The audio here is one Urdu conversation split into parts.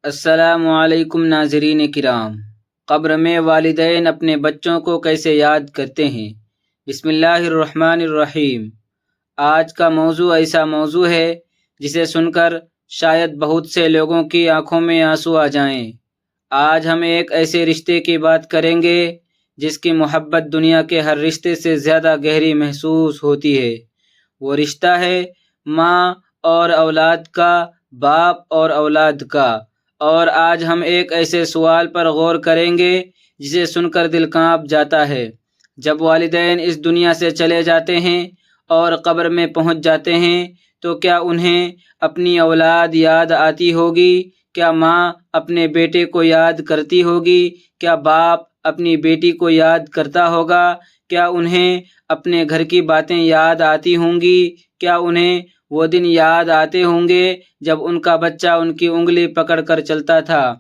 السلام علیکم ناظرین کرام۔ قبر میں والدین اپنے بچوں کو کیسے یاد کرتے ہیں؟ بسم اللہ الرحمن الرحیم۔ آج کا موضوع ایسا موضوع ہے جسے سن کر شاید بہت سے لوگوں کی آنکھوں میں آنسو آ جائیں۔ آج ہم ایک ایسے رشتے کی بات کریں گے جس کی محبت دنیا کے ہر رشتے سے زیادہ گہری محسوس ہوتی ہے۔ وہ رشتہ ہے ماں اور اولاد کا، باپ اور اولاد کا۔ اور آج ہم ایک ایسے سوال پر غور کریں گے جسے سن کر دل کانپ جاتا ہے۔ جب والدین اس دنیا سے چلے جاتے ہیں اور قبر میں پہنچ جاتے ہیں تو کیا انہیں اپنی اولاد یاد آتی ہوگی؟ کیا ماں اپنے بیٹے کو یاد کرتی ہوگی؟ کیا باپ اپنی بیٹی کو یاد کرتا ہوگا؟ کیا انہیں اپنے گھر کی باتیں یاد آتی ہوں گی؟ کیا انہیں وہ دن یاد آتے ہوں گے جب ان کا بچہ ان کی انگلی پکڑ کر چلتا تھا؟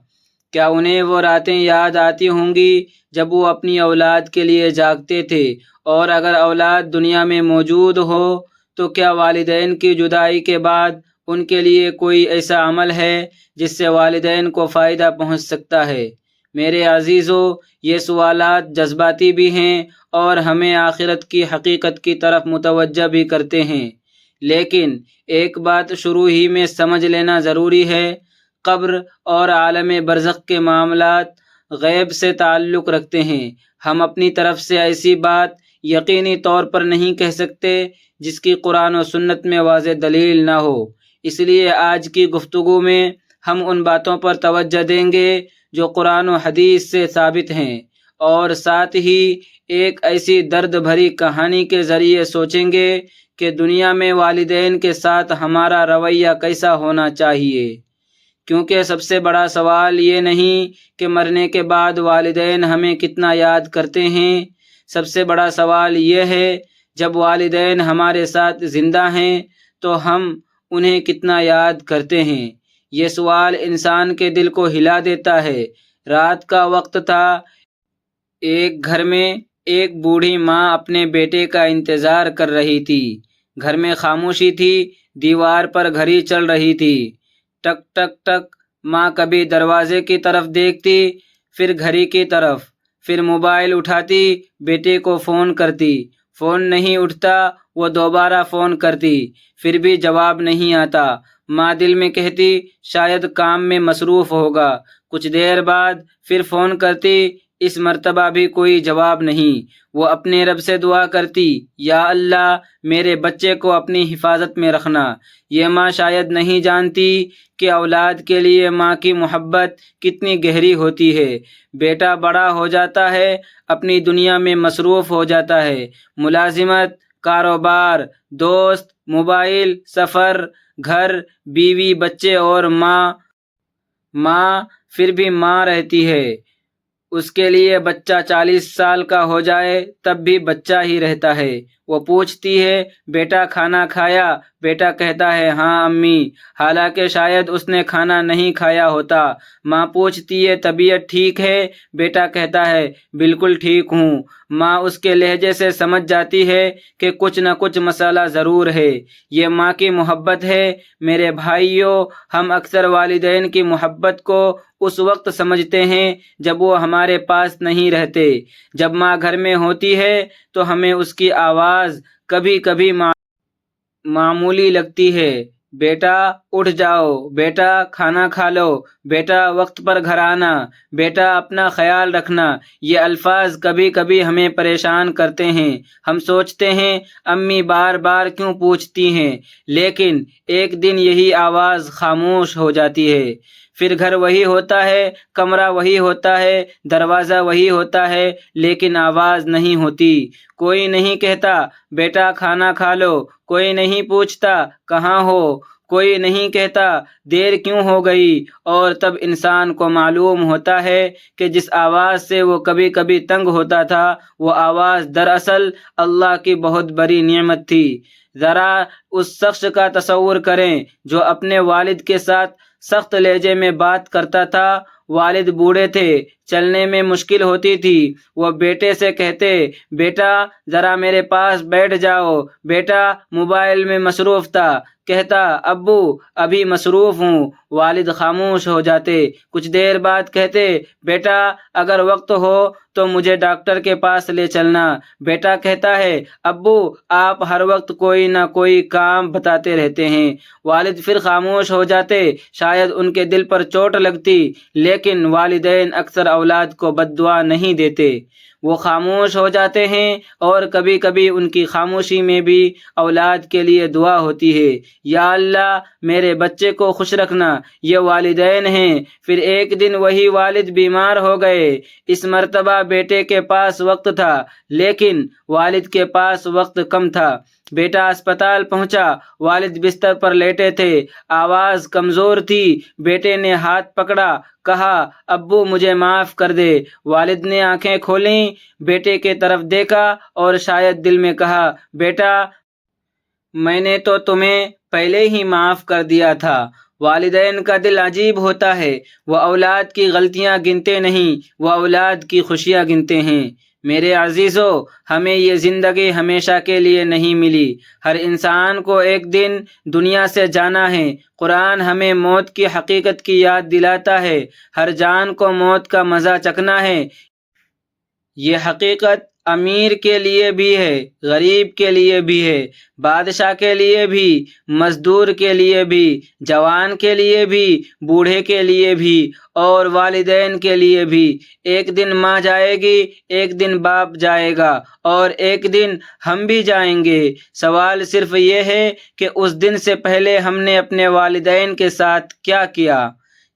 کیا انہیں وہ راتیں یاد آتی ہوں گی جب وہ اپنی اولاد کے لیے جاگتے تھے؟ اور اگر اولاد دنیا میں موجود ہو تو کیا والدین کی جدائی کے بعد ان کے لیے کوئی ایسا عمل ہے جس سے والدین کو فائدہ پہنچ سکتا ہے؟ میرے عزیزو، یہ سوالات جذباتی بھی ہیں اور ہمیں آخرت کی حقیقت کی طرف متوجہ بھی کرتے ہیں۔ لیکن ایک بات شروع ہی میں سمجھ لینا ضروری ہے، قبر اور عالم برزخ کے معاملات غیب سے تعلق رکھتے ہیں۔ ہم اپنی طرف سے ایسی بات یقینی طور پر نہیں کہہ سکتے جس کی قرآن و سنت میں واضح دلیل نہ ہو۔ اس لیے آج کی گفتگو میں ہم ان باتوں پر توجہ دیں گے جو قرآن و حدیث سے ثابت ہیں، اور ساتھ ہی ایک ایسی درد بھری کہانی کے ذریعے سوچیں گے کہ دنیا میں والدین کے ساتھ ہمارا رویہ کیسا ہونا چاہیے۔ کیونکہ سب سے بڑا سوال یہ نہیں کہ مرنے کے بعد والدین ہمیں کتنا یاد کرتے ہیں، سب سے بڑا سوال یہ ہے جب والدین ہمارے ساتھ زندہ ہیں تو ہم انہیں کتنا یاد کرتے ہیں۔ یہ سوال انسان کے دل کو ہلا دیتا ہے۔ رات کا وقت تھا، ایک گھر میں ایک بوڑھی ماں اپنے بیٹے کا انتظار کر رہی تھی۔ گھر میں خاموشی تھی، دیوار پر گھڑی چل رہی تھی۔ ٹک ٹک ٹک۔ ماں کبھی دروازے کی طرف دیکھتی، پھر گھڑی کی طرف، پھر موبائل اٹھاتی، بیٹے کو فون کرتی۔ فون نہیں اٹھتا، وہ دوبارہ فون کرتی، پھر بھی جواب نہیں آتا۔ ماں دل میں کہتی شاید کام میں مصروف ہوگا۔ کچھ دیر بعد پھر فون کرتی، اس مرتبہ بھی کوئی جواب نہیں۔ وہ اپنے رب سے دعا کرتی، یا اللہ میرے بچے کو اپنی حفاظت میں رکھنا۔ یہ ماں شاید نہیں جانتی کہ اولاد کے لیے ماں کی محبت کتنی گہری ہوتی ہے۔ بیٹا بڑا ہو جاتا ہے، اپنی دنیا میں مصروف ہو جاتا ہے، ملازمت، کاروبار، دوست، موبائل، سفر، گھر، بیوی، بچے اور ماں پھر بھی ماں رہتی ہے۔ اس کے لیے بچہ 40 سال کا ہو جائے تب بھی بچہ ہی رہتا ہے۔ وہ پوچھتی ہے بیٹا کھانا کھایا؟ بیٹا کہتا ہے ہاں امی، حالانکہ شاید اس نے کھانا نہیں کھایا ہوتا۔ ماں پوچھتی ہے طبیعت ٹھیک ہے؟ بیٹا کہتا ہے بالکل ٹھیک ہوں۔ ماں اس کے لہجے سے سمجھ جاتی ہے کہ کچھ نہ کچھ مسئلہ ضرور ہے۔ یہ ماں کی محبت ہے۔ میرے بھائیوں، ہم اکثر والدین کی محبت کو اس وقت سمجھتے ہیں جب وہ ہمارے پاس نہیں رہتے۔ جب ماں گھر میں ہوتی ہے تو ہمیں اس کی آواز کبھی کبھی معمولی لگتی ہے، بیٹا اٹھ جاؤ، بیٹا کھانا کھا لو، بیٹا وقت پر گھر آنا، بیٹا اپنا خیال رکھنا۔ یہ الفاظ کبھی کبھی ہمیں پریشان کرتے ہیں۔ ہم سوچتے ہیں امی بار بار کیوں پوچھتی ہیں، لیکن ایک دن یہی آواز خاموش ہو جاتی ہے۔ پھر گھر وہی ہوتا ہے، کمرہ وہی ہوتا ہے، دروازہ وہی ہوتا ہے، لیکن آواز نہیں ہوتی۔ کوئی نہیں کہتا بیٹا کھانا کھا لو، کوئی نہیں پوچھتا کہاں ہو، کوئی نہیں کہتا دیر کیوں ہو گئی۔ اور تب انسان کو معلوم ہوتا ہے کہ جس آواز سے وہ کبھی کبھی تنگ ہوتا تھا، وہ آواز دراصل اللہ کی بہت بڑی نعمت تھی۔ ذرا اس شخص کا تصور کریں جو اپنے والد کے ساتھ سخت لہجے میں بات کرتا تھا۔ والد بوڑھے تھے، چلنے میں مشکل ہوتی تھی۔ وہ بیٹے سے کہتے بیٹا ذرا میرے پاس بیٹھ جاؤ، بیٹا موبائل میں مصروف تھا۔ کہتا ابو ابھی مصروف ہوں، والد خاموش ہو جاتے۔ کچھ دیر بعد کہتے بیٹا اگر وقت ہو تو مجھے ڈاکٹر کے پاس لے چلنا۔ بیٹا کہتا ہے ابو آپ ہر وقت کوئی نہ کوئی کام بتاتے رہتے ہیں۔ والد پھر خاموش ہو جاتے، شاید ان کے دل پر چوٹ لگتی، لیکن والدین اکثر اولاد کو بد دعا نہیں دیتے، وہ خاموش ہو جاتے ہیں، اور کبھی کبھی ان کی خاموشی میں بھی اولاد کے لیے دعا ہوتی ہے، یا اللہ میرے بچے کو خوش رکھنا۔ یہ والدین ہیں۔ پھر ایک دن وہی والد بیمار ہو گئے۔ اس مرتبہ بیٹے کے پاس وقت تھا، لیکن والد کے پاس وقت کم تھا۔ بیٹا اسپتال پہنچا، والد بستر پر لیٹے تھے، آواز کمزور تھی۔ بیٹے نے ہاتھ پکڑا، کہا ابو مجھے معاف کر دے۔ والد نے آنکھیں کھولیں، بیٹے کے طرف دیکھا اور شاید دل میں کہا بیٹا میں نے تو تمہیں پہلے ہی معاف کر دیا تھا۔ والدین کا دل عجیب ہوتا ہے، وہ اولاد کی غلطیاں گنتے نہیں، وہ اولاد کی خوشیاں گنتے ہیں۔ میرے عزیزو، ہمیں یہ زندگی ہمیشہ کے لیے نہیں ملی، ہر انسان کو ایک دن دنیا سے جانا ہے۔ قرآن ہمیں موت کی حقیقت کی یاد دلاتا ہے، ہر جان کو موت کا مزہ چکھنا ہے۔ یہ حقیقت امیر کے لیے بھی ہے، غریب کے لیے بھی ہے، بادشاہ کے لیے بھی، مزدور کے لیے بھی، جوان کے لیے بھی، بوڑھے کے لیے بھی، اور والدین کے لیے بھی۔ ایک دن ماں جائے گی، ایک دن باپ جائے گا، اور ایک دن ہم بھی جائیں گے۔ سوال صرف یہ ہے کہ اس دن سے پہلے ہم نے اپنے والدین کے ساتھ کیا کیا؟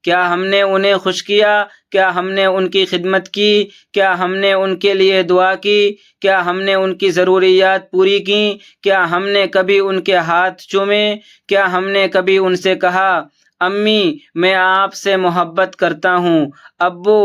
کیا ہم نے انہیں خوش کیا؟ کیا ہم نے ان کی خدمت کی؟ کیا ہم نے ان کے لیے دعا کی؟ کیا ہم نے ان کی ضروریات پوری کیں؟ کیا ہم نے کبھی ان کے ہاتھ چومے؟ کیا ہم نے کبھی ان سے کہا امی میں آپ سے محبت کرتا ہوں، ابو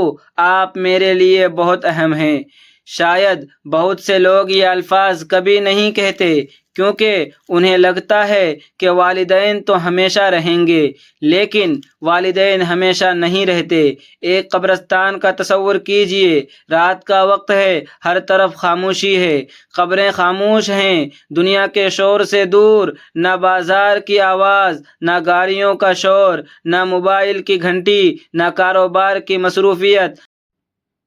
آپ میرے لیے بہت اہم ہیں؟ شاید بہت سے لوگ یہ الفاظ کبھی نہیں کہتے، کیونکہ انہیں لگتا ہے کہ والدین تو ہمیشہ رہیں گے، لیکن والدین ہمیشہ نہیں رہتے۔ ایک قبرستان کا تصور کیجئے، رات کا وقت ہے، ہر طرف خاموشی ہے، قبریں خاموش ہیں، دنیا کے شور سے دور، نہ بازار کی آواز، نہ گاڑیوں کا شور، نہ موبائل کی گھنٹی، نہ کاروبار کی مصروفیت،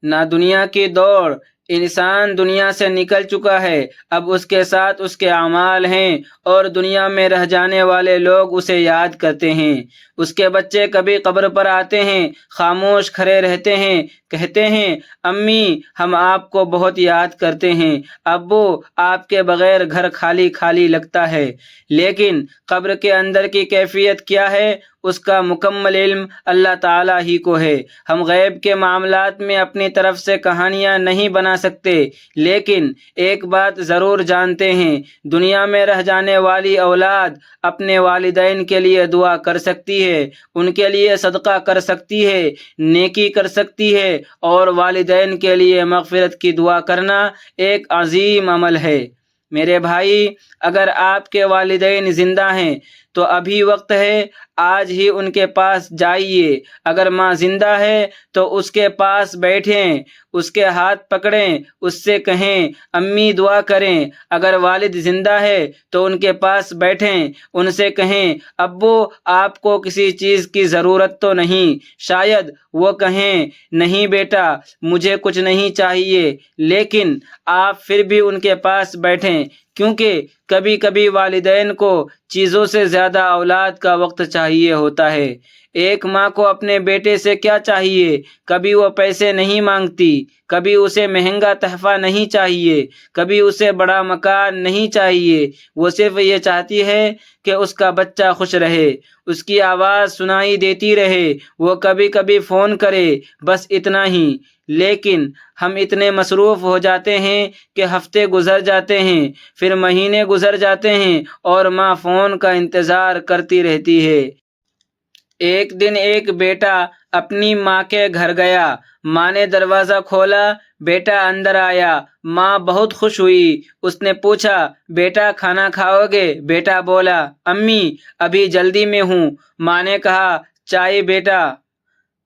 نہ دنیا کی دوڑ۔ انسان دنیا سے نکل چکا ہے، اب اس کے ساتھ اس کے اعمال ہیں، اور دنیا میں رہ جانے والے لوگ اسے یاد کرتے ہیں۔ اس کے بچے کبھی قبر پر آتے ہیں، خاموش کھڑے رہتے ہیں، کہتے ہیں امی ہم آپ کو بہت یاد کرتے ہیں، ابو آپ کے بغیر گھر خالی خالی لگتا ہے۔ لیکن قبر کے اندر کی کیفیت کیا ہے، اس کا مکمل علم اللہ تعالیٰ ہی کو ہے۔ ہم غیب کے معاملات میں اپنی طرف سے کہانیاں نہیں بنا سکتے، لیکن ایک بات ضرور جانتے ہیں، دنیا میں رہ جانے والی اولاد اپنے والدین کے لیے دعا کر سکتی ہے، ان کے لیے صدقہ کر سکتی ہے، نیکی کر سکتی ہے، اور والدین کے لیے مغفرت کی دعا کرنا ایک عظیم عمل ہے۔ میرے بھائی، اگر آپ کے والدین زندہ ہیں تو ابھی وقت ہے، آج ہی ان کے پاس جائیے۔ اگر ماں زندہ ہے تو اس کے پاس بیٹھیں، اس کے ہاتھ پکڑیں، اس سے کہیں امی دعا کریں۔ اگر والد زندہ ہے تو ان کے پاس بیٹھیں، ان سے کہیں ابو آپ کو کسی چیز کی ضرورت تو نہیں؟ شاید وہ کہیں نہیں بیٹا مجھے کچھ نہیں چاہیے، لیکن آپ پھر بھی ان کے پاس بیٹھیں، کیونکہ کبھی کبھی والدین کو چیزوں سے زیادہ اولاد کا وقت چاہیے ہوتا ہے۔ ایک ماں کو اپنے بیٹے سے کیا چاہیے؟ کبھی وہ پیسے نہیں مانگتی، کبھی اسے مہنگا تحفہ نہیں چاہیے، کبھی اسے بڑا مکان نہیں چاہیے، وہ صرف یہ چاہتی ہے کہ اس کا بچہ خوش رہے، اس کی آواز سنائی دیتی رہے، وہ کبھی کبھی فون کرے، بس اتنا ہی۔ لیکن ہم اتنے مصروف ہو جاتے ہیں کہ ہفتے گزر جاتے ہیں، پھر مہینے گزر جاتے ہیں، اور ماں فون کا انتظار کرتی رہتی ہے۔ ایک دن ایک بیٹا اپنی ماں کے گھر گیا، ماں نے دروازہ کھولا، بیٹا اندر آیا، ماں بہت خوش ہوئی، اس نے پوچھا بیٹا کھانا کھاؤ گے؟ بیٹا بولا امی ابھی جلدی میں ہوں۔ ماں نے کہا چائے بیٹا؟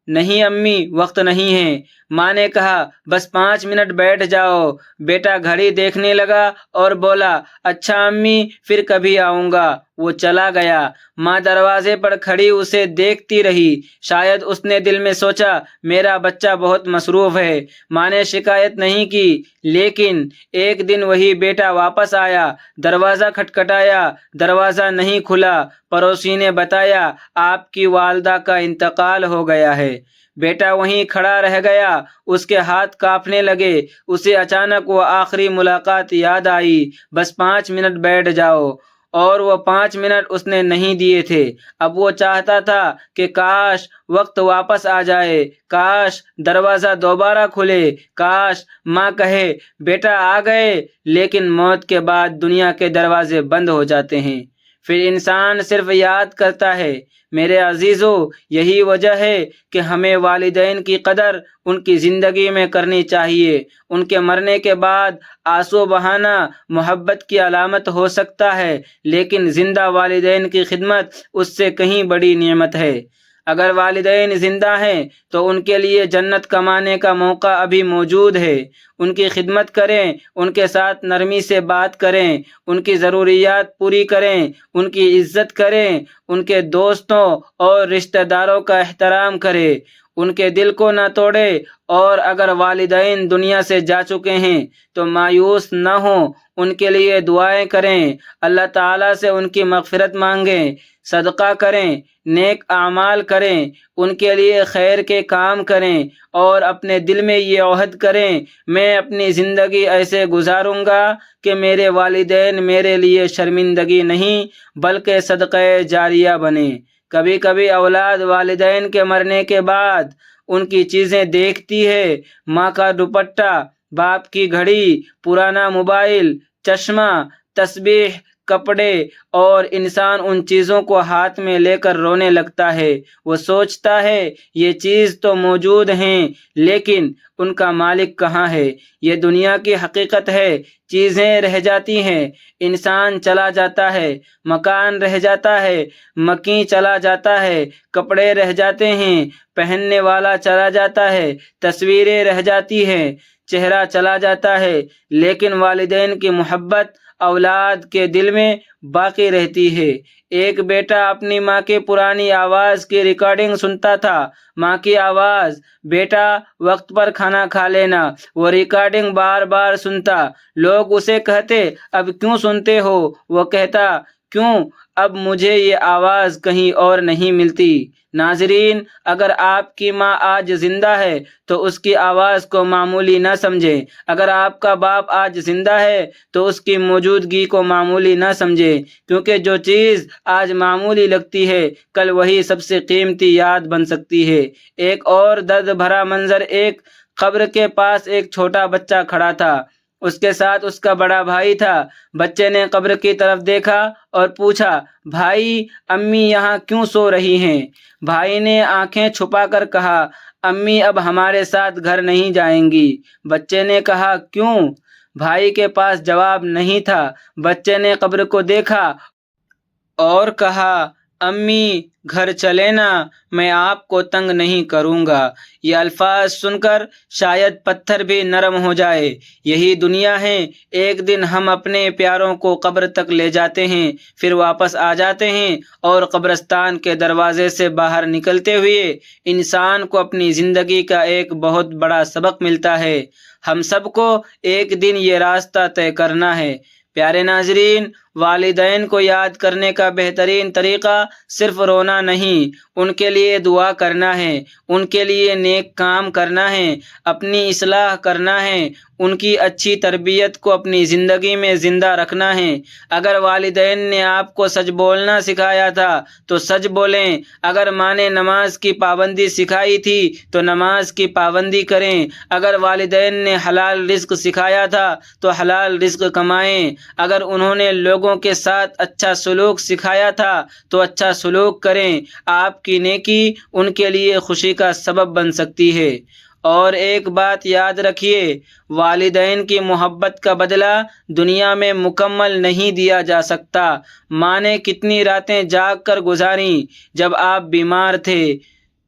نہیں امی وقت نہیں ہے۔ ماں نے کہا بس 5 منٹ بیٹھ جاؤ۔ بیٹا گھڑی دیکھنے لگا اور بولا اچھا امی پھر کبھی آؤں گا۔ وہ چلا گیا۔ ماں دروازے پر کھڑی اسے دیکھتی رہی۔ شاید اس نے دل میں سوچا میرا بچہ بہت مصروف ہے۔ ماں نے شکایت نہیں کی، لیکن ایک دن وہی بیٹا واپس آیا۔ دروازہ کھٹکھٹایا، دروازہ نہیں کھلا۔ پڑوسی نے بتایا آپ کی والدہ کا انتقال ہو گیا ہے۔ بیٹا وہیں کھڑا رہ گیا، اس کے ہاتھ کانپنے لگے۔ اسے اچانک وہ آخری ملاقات یاد آئی۔ بس 5 منٹ بیٹھ جاؤ، اور وہ 5 منٹ اس نے نہیں دیے تھے۔ اب وہ چاہتا تھا کہ کاش وقت واپس آ جائے، کاش دروازہ دوبارہ کھلے، کاش ماں کہے بیٹا آ گئے۔ لیکن موت کے بعد دنیا کے دروازے بند ہو جاتے ہیں، پھر انسان صرف یاد کرتا ہے۔ میرے عزیزو، یہی وجہ ہے کہ ہمیں والدین کی قدر ان کی زندگی میں کرنی چاہیے۔ ان کے مرنے کے بعد آنسو بہانا محبت کی علامت ہو سکتا ہے، لیکن زندہ والدین کی خدمت اس سے کہیں بڑی نعمت ہے۔ اگر والدین زندہ ہیں تو ان کے لیے جنت کمانے کا موقع ابھی موجود ہے۔ ان کی خدمت کریں، ان کے ساتھ نرمی سے بات کریں، ان کی ضروریات پوری کریں، ان کی عزت کریں، ان کے دوستوں اور رشتہ داروں کا احترام کریں، ان کے دل کو نہ توڑے۔ اور اگر والدین دنیا سے جا چکے ہیں تو مایوس نہ ہوں، ان کے لیے دعائیں کریں، اللہ تعالیٰ سے ان کی مغفرت مانگیں، صدقہ کریں، نیک اعمال کریں، ان کے لیے خیر کے کام کریں، اور اپنے دل میں یہ عہد کریں میں اپنی زندگی ایسے گزاروں گا کہ میرے والدین میرے لیے شرمندگی نہیں بلکہ صدقہ جاریہ بنیں۔ کبھی کبھی اولاد والدین کے مرنے کے بعد ان کی چیزیں دیکھتی ہے، ماں کا دوپٹہ، باپ کی گھڑی، پرانا موبائل، چشمہ، تسبیح، کپڑے، اور انسان ان چیزوں کو ہاتھ میں لے کر رونے لگتا ہے۔ وہ سوچتا ہے یہ چیز تو موجود ہیں، لیکن ان کا مالک کہاں ہے؟ یہ دنیا کی حقیقت ہے، چیزیں رہ جاتی ہیں، انسان چلا جاتا ہے، مکان رہ جاتا ہے، مکین چلا جاتا ہے، کپڑے رہ جاتے ہیں، پہننے والا چلا جاتا ہے، تصویریں رہ جاتی ہیں، چہرہ چلا جاتا ہے، لیکن والدین کی محبت اولاد کے دل میں باقی رہتی ہے۔ ایک بیٹا اپنی ماں کی پرانی آواز کی ریکارڈنگ سنتا تھا۔ ماں کی آواز، بیٹا وقت پر کھانا کھا لینا۔ وہ ریکارڈنگ بار بار سنتا۔ لوگ اسے کہتے اب کیوں سنتے ہو؟ وہ کہتا کیوں، اب مجھے یہ آواز کہیں اور نہیں ملتی۔ ناظرین، اگر آپ کی ماں آج زندہ ہے تو اس کی آواز کو معمولی نہ سمجھیں۔ اگر آپ کا باپ آج زندہ ہے تو اس کی موجودگی کو معمولی نہ سمجھیں، کیونکہ جو چیز آج معمولی لگتی ہے کل وہی سب سے قیمتی یاد بن سکتی ہے۔ ایک اور درد بھرا منظر، ایک قبر کے پاس ایک چھوٹا بچہ کھڑا تھا۔ اس کے ساتھ اس کا بڑا بھائی تھا۔ بچے نے قبر کی طرف دیکھا اور پوچھا بھائی، امی یہاں کیوں سو رہی ہیں؟ بھائی نے آنکھیں چھپا کر کہا امی اب ہمارے ساتھ گھر نہیں جائیں گی۔ بچے نے کہا کیوں؟ بھائی کے پاس جواب نہیں تھا۔ بچے نے قبر کو دیکھا اور کہا امی گھر چلے نا، میں آپ کو تنگ نہیں کروں گا۔ یہ الفاظ سن کر شاید پتھر بھی نرم ہو جائے۔ یہی دنیا ہے، ایک دن ہم اپنے پیاروں کو قبر تک لے جاتے ہیں، پھر واپس آ جاتے ہیں، اور قبرستان کے دروازے سے باہر نکلتے ہوئے انسان کو اپنی زندگی کا ایک بہت بڑا سبق ملتا ہے۔ ہم سب کو ایک دن یہ راستہ طے کرنا ہے۔ پیارے ناظرین، والدین کو یاد کرنے کا بہترین طریقہ صرف رونا نہیں، ان کے لیے دعا کرنا ہے، ان کے لیے نیک کام کرنا ہے، اپنی اصلاح کرنا ہے، ان کی اچھی تربیت کو اپنی زندگی میں زندہ رکھنا ہے۔ اگر والدین نے آپ کو سچ بولنا سکھایا تھا تو سچ بولیں۔ اگر ماں نے نماز کی پابندی سکھائی تھی تو نماز کی پابندی کریں۔ اگر والدین نے حلال رزق سکھایا تھا تو حلال رزق کمائیں۔ اگر انہوں نے لوگوں کے ساتھ اچھا سلوک سکھایا تھا تو اچھا سلوک کریں۔ آپ کی نیکی ان کے لیے خوشی کا سبب بن سکتی ہے۔ اور ایک بات یاد رکھیے، والدین کی محبت کا بدلہ دنیا میں مکمل نہیں دیا جا سکتا۔ ماں نے کتنی راتیں جاگ کر گزاریں۔ جب آپ بیمار تھے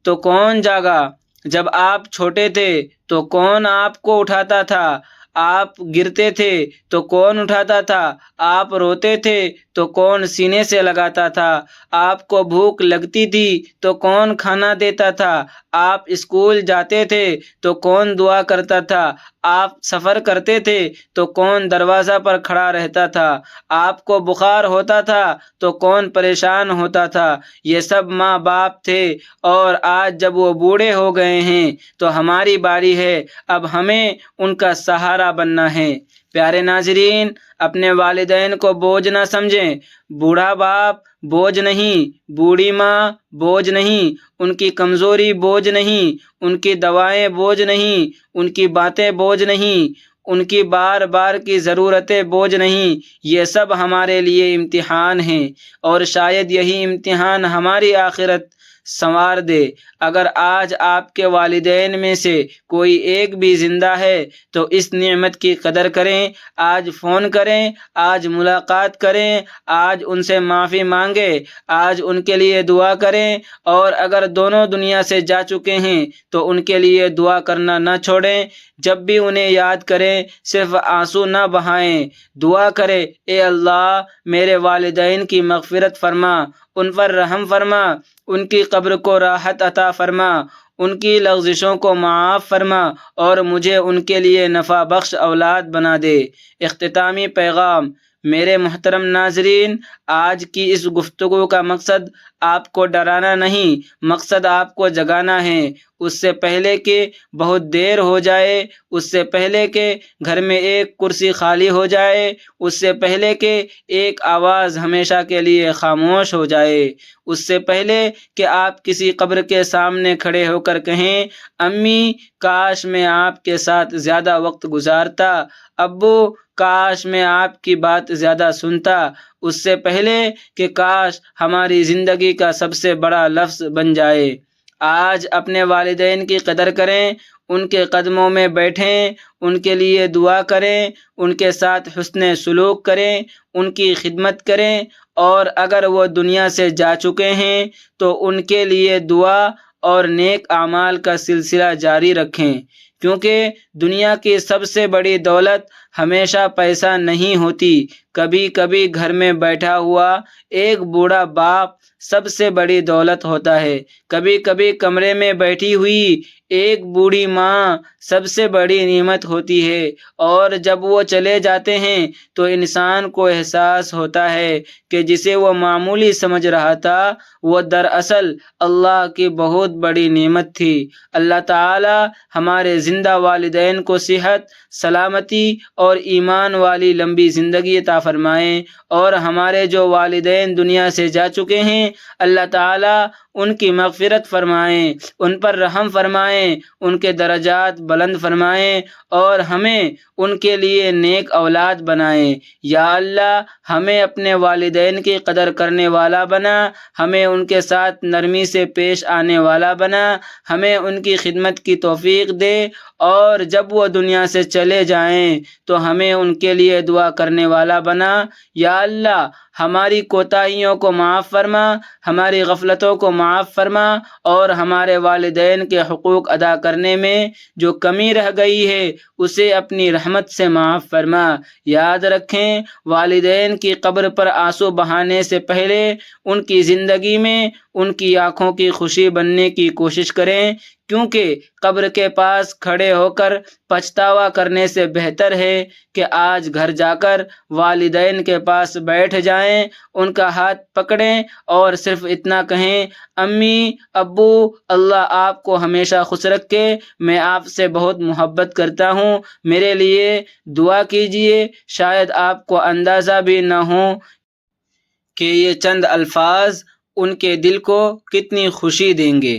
تو کون جاگا؟ جب آپ چھوٹے تھے تو کون آپ کو اٹھاتا تھا؟ آپ گرتے تھے تو کون اٹھاتا تھا؟ آپ روتے تھے تو کون سینے سے لگاتا تھا؟ آپ کو بھوک لگتی تھی تو کون کھانا دیتا تھا؟ آپ اسکول جاتے تھے تو کون دعا کرتا تھا؟ آپ سفر کرتے تھے تو کون دروازہ پر کھڑا رہتا تھا؟ آپ کو بخار ہوتا تھا تو کون پریشان ہوتا تھا؟ یہ سب ماں باپ تھے، اور آج جب وہ بوڑھے ہو گئے ہیں تو ہماری باری ہے، اب ہمیں ان کا سہارا بننا ہے۔ پیارے ناظرین، اپنے والدین کو بوجھ نہ سمجھیں۔ بوڑھا باپ بوجھ نہیں، بوڑھی ماں بوجھ نہیں، ان کی کمزوری بوجھ نہیں، ان کی دوائیں بوجھ نہیں، ان کی باتیں بوجھ نہیں، ان کی بار بار کی ضرورتیں بوجھ نہیں۔ یہ سب ہمارے لیے امتحان ہیں، اور شاید یہی امتحان ہماری آخرت سنوار دے۔ اگر آج آپ کے والدین میں سے کوئی ایک بھی زندہ ہے تو اس نعمت کی قدر کریں۔ آج فون کریں، آج ملاقات کریں، آج ان سے معافی مانگیں، آج ان کے لیے دعا کریں، اور اگر دونوں دنیا سے جا چکے ہیں تو ان کے لیے دعا کرنا نہ چھوڑیں۔ جب بھی انہیں یاد کریں صرف آنسو نہ بہائیں، دعا کریں، اے اللہ میرے والدین کی مغفرت فرما، ان پر رحم فرما، ان کی قبر کو راحت عطا فرما، ان کی لغزشوں کو معاف فرما، اور مجھے ان کے لیے نفع بخش اولاد بنا دے۔ اختتامی پیغام۔ میرے محترم ناظرین، آج کی اس گفتگو کا مقصد آپ کو ڈرانا نہیں، مقصد آپ کو جگانا ہے۔ اس سے پہلے کہ بہت دیر ہو جائے، اس سے پہلے کہ گھر میں ایک کرسی خالی ہو جائے، اس سے پہلے کہ ایک آواز ہمیشہ کے لیے خاموش ہو جائے، اس سے پہلے کہ آپ کسی قبر کے سامنے کھڑے ہو کر کہیں، امی کاش میں آپ کے ساتھ زیادہ وقت گزارتا، ابو کاش میں آپ کی بات زیادہ سنتا، اس سے پہلے کہ کاش ہماری زندگی کا سب سے بڑا لفظ بن جائے۔ آج اپنے والدین کی قدر کریں، ان کے قدموں میں بیٹھیں، ان کے لیے دعا کریں، ان کے ساتھ حسن سلوک کریں، ان کی خدمت کریں، اور اگر وہ دنیا سے جا چکے ہیں تو ان کے لیے دعا اور نیک اعمال کا سلسلہ جاری رکھیں، کیونکہ دنیا کی سب سے بڑی دولت ہمیشہ پیسہ نہیں ہوتی۔ کبھی کبھی گھر میں بیٹھا ہوا ایک بوڑھا باپ سب سے بڑی دولت ہوتا ہے، کبھی کبھی کمرے میں بیٹھی ہوئی ایک بوڑھی ماں سب سے بڑی نعمت ہوتی ہے، اور جب وہ چلے جاتے ہیں تو انسان کو احساس ہوتا ہے کہ جسے وہ معمولی سمجھ رہا تھا وہ دراصل اللہ کی بہت بڑی نعمت تھی۔ اللہ تعالی ہمارے زندہ والدین کو صحت، سلامتی اور ایمان والی لمبی زندگی عطا فرمائیں، اور ہمارے جو والدین دنیا سے جا چکے ہیں اللہ تعالی ان کی مغفرت فرمائیں، ان پر رحم فرمائیں، ان کے درجات بلند فرمائیں، اور ہمیں ان کے لیے نیک اولاد بنائیں۔ یا اللہ ہمیں اپنے والدین کی قدر کرنے والا بنا، ہمیں ان کے ساتھ نرمی سے پیش آنے والا بنا، ہمیں ان کی خدمت کی توفیق دے، اور جب وہ دنیا سے چلے جائیں تو ہمیں ان کے لیے دعا کرنے والا بنا۔ یا اللہ ہماری کوتاہیوں کو معاف فرما، ہماری غفلتوں کو معاف فرما، اور ہمارے والدین کے حقوق ادا کرنے میں جو کمی رہ گئی ہے اسے اپنی رحمت سے معاف فرما۔ یاد رکھیں، والدین کی قبر پر آنسو بہانے سے پہلے ان کی زندگی میں ان کی آنکھوں کی خوشی بننے کی کوشش کریں، کیونکہ قبر کے پاس کھڑے ہو کر پچھتاوا کرنے سے بہتر ہے کہ آج گھر جا کر والدین کے پاس بیٹھ جائیں، ان کا ہاتھ پکڑیں اور صرف اتنا کہیں، امی ابو اللہ آپ کو ہمیشہ خوش رکھے، میں آپ سے بہت محبت کرتا ہوں، میرے لیے دعا کیجیے۔ شاید آپ کو اندازہ بھی نہ ہو کہ یہ چند الفاظ ان کے دل کو کتنی خوشی دیں گے۔